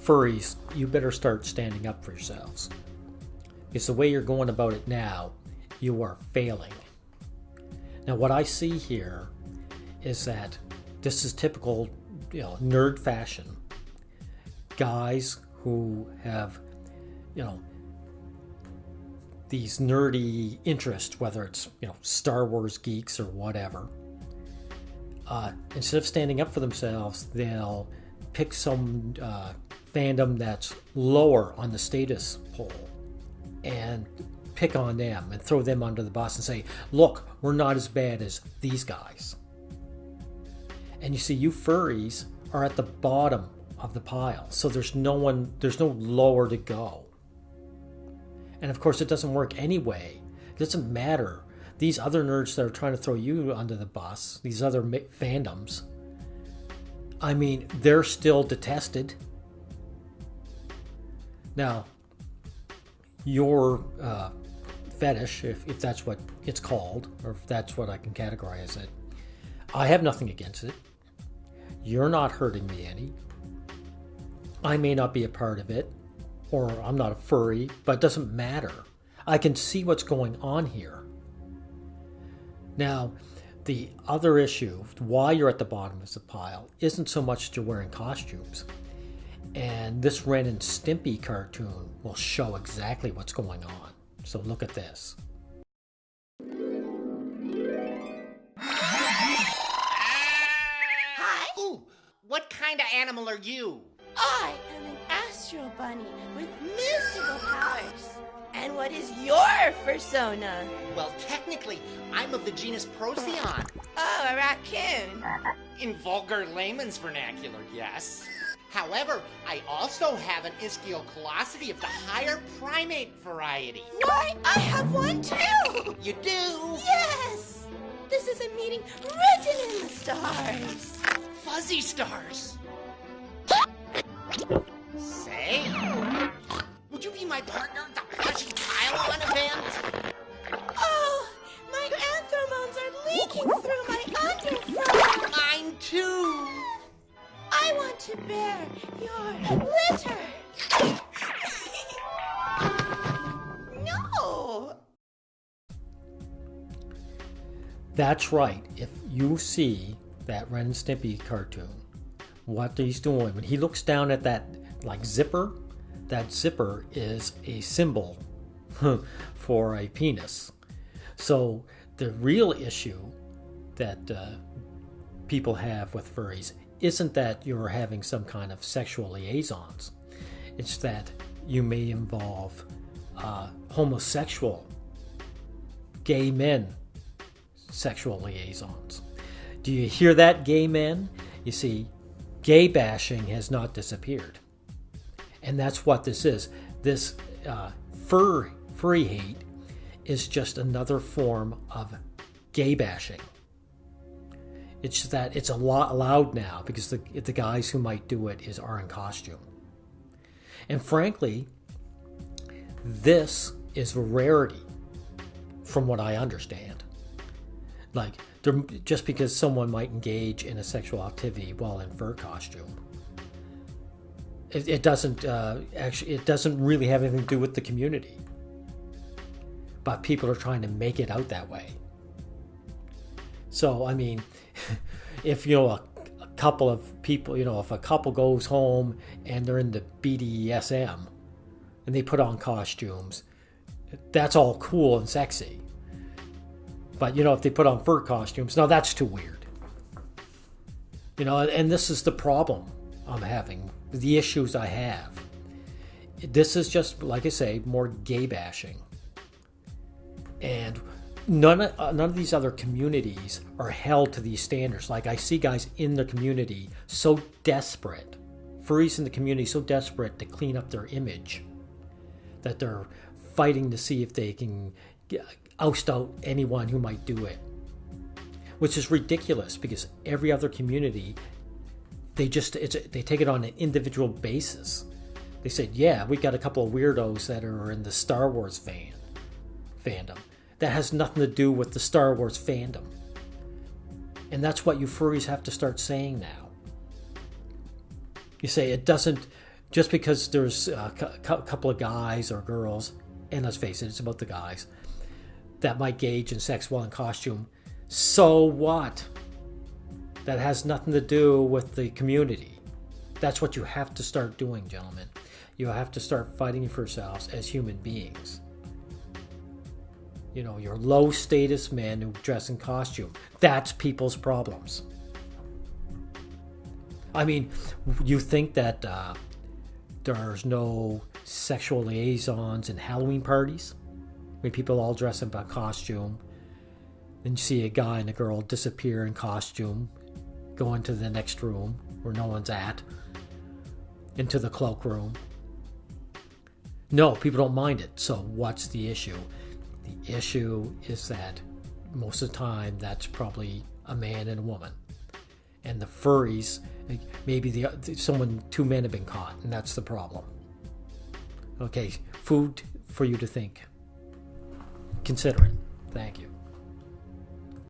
furries, you better start standing up for yourselves. Because the way you're going about it now, you are failing. Now, what I see here is that this is typical, nerd fashion. Guys who have, these nerdy interests, whether it's, Star Wars geeks or whatever, instead of standing up for themselves, they'll pick some fandom that's lower on the status pole and pick on them and throw them under the bus and say, look, we're not as bad as these guys. And you see, you furries are at the bottom of the pile, so there's no lower to go. And of course, it doesn't work anyway. It doesn't matter. These other nerds that are trying to throw you under the bus, these other fandoms, I mean, they're still detested. Now, your fetish, if that's what it's called, or if that's what I can categorize it, I have nothing against it. You're not hurting me any. I may not be a part of it, or I'm not a furry, but it doesn't matter. I can see what's going on here. Now, the other issue, why you're at the bottom of the pile, isn't so much that you're wearing costumes. And this Ren and Stimpy cartoon will show exactly what's going on. So look at this. Hi. Ooh, what kind of animal are you? I am an astral bunny with mystical powers. And what is your persona? Well, technically, I'm of the genus Procyon. Oh, a raccoon. In vulgar layman's vernacular, yes. However, I also have an ischial-callosity of the higher primate variety. Why, I have one too! You do? Yes! This is a meeting written in the stars. Fuzzy stars. Say, would you be my partner at the Plushy Pile-On event? Oh, my anthromones are leaking through my underfur. Mine too. I want to bear your litter. No. That's right. If you see that Ren and Stimpy cartoon, what he's doing, when he looks down at that zipper, that zipper is a symbol for a penis. So the real issue that people have with furries isn't that you're having some kind of sexual liaisons. It's that you may involve homosexual, gay men sexual liaisons. Do you hear that, gay men? You see, gay bashing has not disappeared. And that's what this is. This furry hate is just another form of gay bashing. It's just that it's a lot allowed now because the guys who might do it are in costume. And frankly, this is a rarity from what I understand. Just because someone might engage in a sexual activity while in fur costume, it doesn't really have anything to do with the community. But people are trying to make it out that way. So, I mean, if a couple of people, if a couple goes home and they're in the BDSM and they put on costumes, that's all cool and sexy. But, if they put on fur costumes, no, that's too weird. And this is the problem I'm having, the issues I have. This is just, like I say, more gay bashing. And none of these other communities are held to these standards. Like, I see guys in the community so desperate, furries in the community so desperate to clean up their image that they're fighting to see if they can oust out anyone who might do it. Which is ridiculous because every other community, they take it on an individual basis. They said, yeah, we got a couple of weirdos that are in the Star Wars fandom. That has nothing to do with the Star Wars fandom. And that's what you furries have to start saying now. You say it doesn't Just because there's a couple of guys or girls, and let's face it, it's about the guys, that might engage in sex while in costume, so what? That has nothing to do with the community. That's what you have to start doing, gentlemen. You have to start fighting for yourselves as human beings. You know, you're low status men who dress in costume. That's people's problems. I mean, you think that there's no sexual liaisons in Halloween parties? When people all dress in a costume, and you see a guy and a girl disappear in costume, go into the next room where no one's at, into the cloakroom. No, people don't mind it. So what's the issue? The issue is that most of the time that's probably a man and a woman. And the furries, maybe two men have been caught, and that's the problem. Okay, food for you to think. Consider it. Thank you.